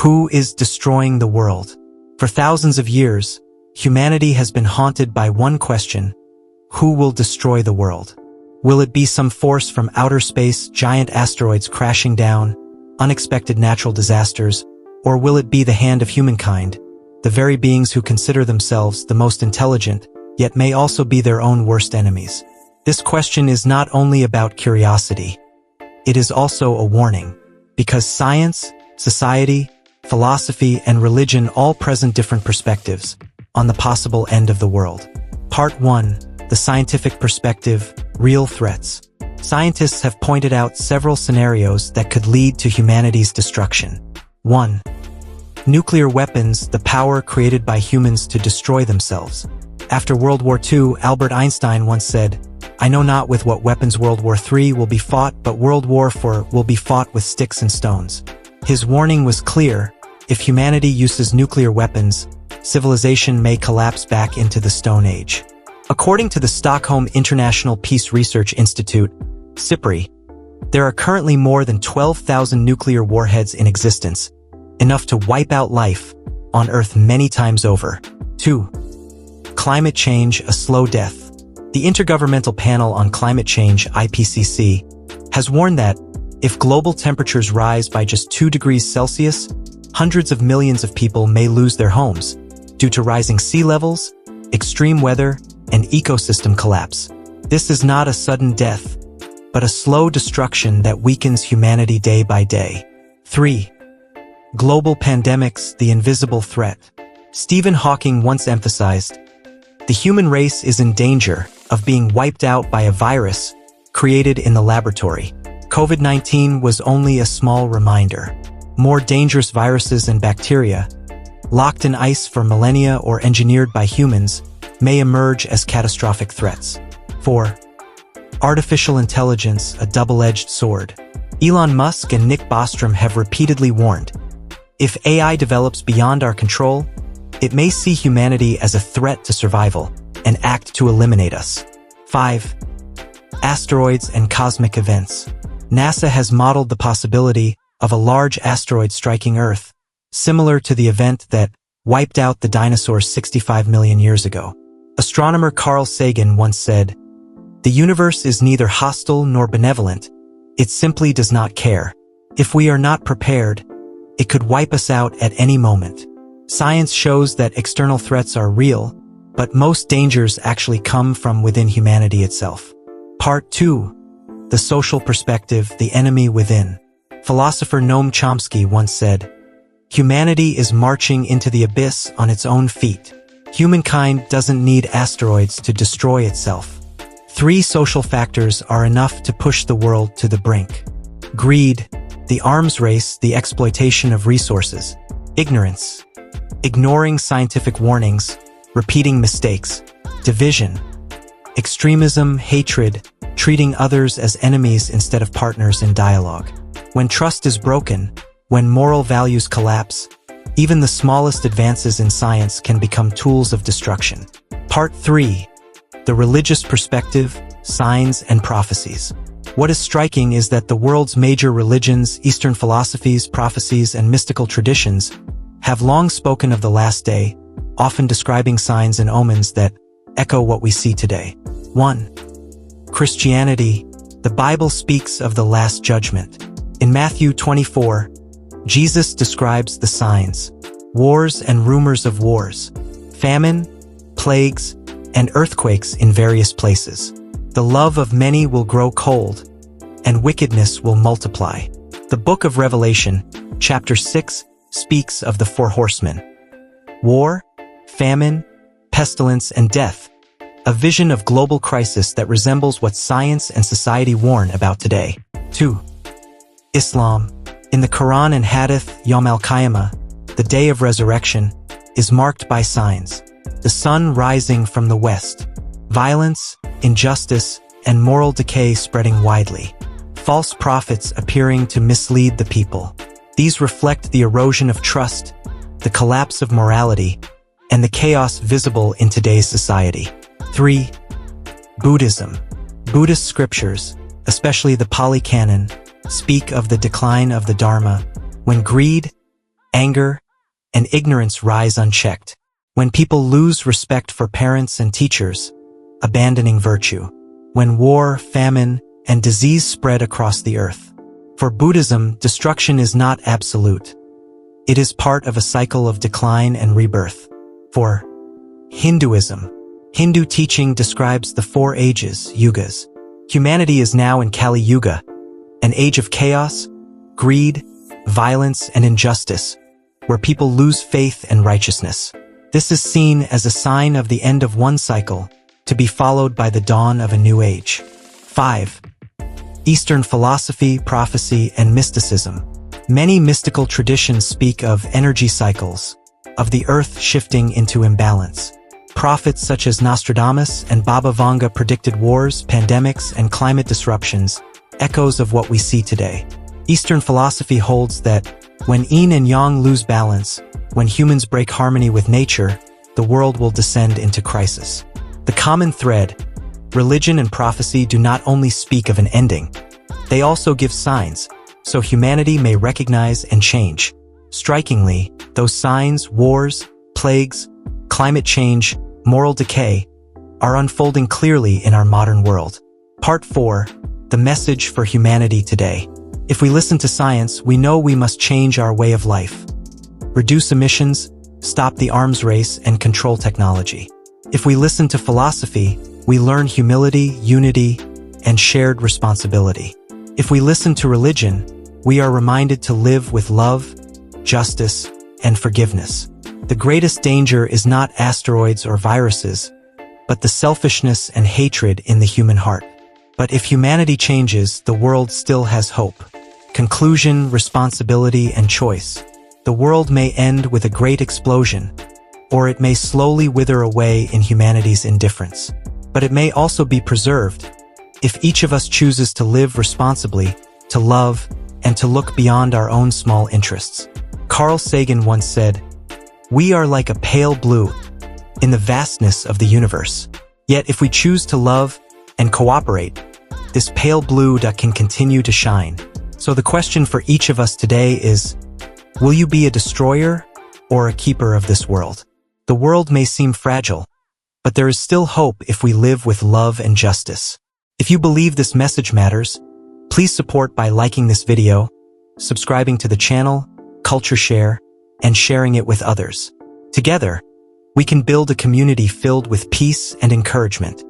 Who is destroying the world? For thousands of years, humanity has been haunted by one question: who will destroy the world? Will it be some force from outer space, giant asteroids crashing down, unexpected natural disasters, or will it be the hand of humankind, the very beings who consider themselves the most intelligent, yet may also be their own worst enemies? This question is not only about curiosity. It is also a warning, because science, society, philosophy, and religion all present different perspectives on the possible end of the world. Part 1. The scientific perspective, real threats. Scientists have pointed out several scenarios that could lead to humanity's destruction. 1. Nuclear weapons, the power created by humans to destroy themselves. After World War II, Albert Einstein once said, "I know not with what weapons World War III will be fought, but World War IV will be fought with sticks and stones." His warning was clear: if humanity uses nuclear weapons, civilization may collapse back into the Stone Age. According to the Stockholm International Peace Research Institute, SIPRI, there are currently more than 12,000 nuclear warheads in existence, enough to wipe out life on Earth many times over. 2. Climate change, a slow death. The Intergovernmental Panel on Climate Change, IPCC, has warned that if global temperatures rise by just 2 degrees Celsius, hundreds of millions of people may lose their homes due to rising sea levels, extreme weather, and ecosystem collapse. This is not a sudden death, but a slow destruction that weakens humanity day by day. 3. Global pandemics, the invisible threat. Stephen Hawking once emphasized, "The human race is in danger of being wiped out by a virus created in the laboratory." COVID-19 was only a small reminder. More dangerous viruses and bacteria, locked in ice for millennia or engineered by humans, may emerge as catastrophic threats. 4. Artificial intelligence, a double-edged sword. Elon Musk and Nick Bostrom have repeatedly warned, if AI develops beyond our control, it may see humanity as a threat to survival and act to eliminate us. 5. Asteroids and cosmic events. NASA has modeled the possibility of a large asteroid striking Earth, similar to the event that wiped out the dinosaurs 65 million years ago. Astronomer Carl Sagan once said, "The universe is neither hostile nor benevolent. It simply does not care. If we are not prepared, it could wipe us out at any moment." Science shows that external threats are real, but most dangers actually come from within humanity itself. Part 2. The social perspective, the enemy within. Philosopher Noam Chomsky once said, "Humanity is marching into the abyss on its own feet. Humankind doesn't need asteroids to destroy itself." 3 social factors are enough to push the world to the brink. Greed, the arms race, the exploitation of resources. Ignorance, ignoring scientific warnings, repeating mistakes. Division, extremism, hatred, treating others as enemies instead of partners in dialogue. When trust is broken, when moral values collapse, even the smallest advances in science can become tools of destruction. Part 3. The religious perspective, signs and prophecies. What is striking is that the world's major religions, Eastern philosophies, prophecies, and mystical traditions have long spoken of the last day, often describing signs and omens that echo what we see today. 1. Christianity. The Bible speaks of the Last Judgment. In Matthew 24, Jesus describes the signs, wars and rumors of wars, famine, plagues, and earthquakes in various places. The love of many will grow cold, and wickedness will multiply. The book of Revelation, chapter 6, speaks of the 4 horsemen: war, famine, pestilence, and death, a vision of global crisis that resembles what science and society warn about today. 2. Islam. In the Quran and Hadith, Yawm al-Qiyamah, the day of resurrection, is marked by signs: the sun rising from the west, violence, injustice, and moral decay spreading widely, false prophets appearing to mislead the people. These reflect the erosion of trust, the collapse of morality, and the chaos visible in today's society. 3. Buddhism. Buddhist scriptures, especially the Pali Canon, speak of the decline of the Dharma, when greed, anger, and ignorance rise unchecked. When people lose respect for parents and teachers, abandoning virtue. When war, famine, and disease spread across the earth. For Buddhism, destruction is not absolute. It is part of a cycle of decline and rebirth. For Hinduism, Hindu teaching describes the 4 ages, yugas. Humanity is now in Kali Yuga, an age of chaos, greed, violence, and injustice, where people lose faith and righteousness. This is seen as a sign of the end of one cycle, to be followed by the dawn of a new age. 5. Eastern philosophy, prophecy, and mysticism. Many mystical traditions speak of energy cycles, of the earth shifting into imbalance. Prophets such as Nostradamus and Baba Vanga predicted wars, pandemics, and climate disruptions, echoes of what we see today. Eastern philosophy holds that when yin and yang lose balance, when humans break harmony with nature, the world will descend into crisis. The common thread, religion and prophecy do not only speak of an ending, they also give signs, so humanity may recognize and change. Strikingly, those signs, wars, plagues, climate change, moral decay, are unfolding clearly in our modern world. Part 4. The message for humanity today. If we listen to science, we know we must change our way of life. Reduce emissions, stop the arms race, and control technology. If we listen to philosophy, we learn humility, unity, and shared responsibility. If we listen to religion, we are reminded to live with love, justice, and forgiveness. The greatest danger is not asteroids or viruses, but the selfishness and hatred in the human heart. But if humanity changes, the world still has hope. Conclusion, responsibility, and choice. The world may end with a great explosion, or it may slowly wither away in humanity's indifference. But it may also be preserved, if each of us chooses to live responsibly, to love, and to look beyond our own small interests. Carl Sagan once said, "We are like a pale blue in the vastness of the universe. Yet if we choose to love and cooperate, this pale blue can continue to shine." So the question for each of us today is, will you be a destroyer or a keeper of this world? The world may seem fragile, but there is still hope if we live with love and justice. If you believe this message matters, please support by liking this video, subscribing to the channel, culture share, and sharing it with others. Together, we can build a community filled with peace and encouragement.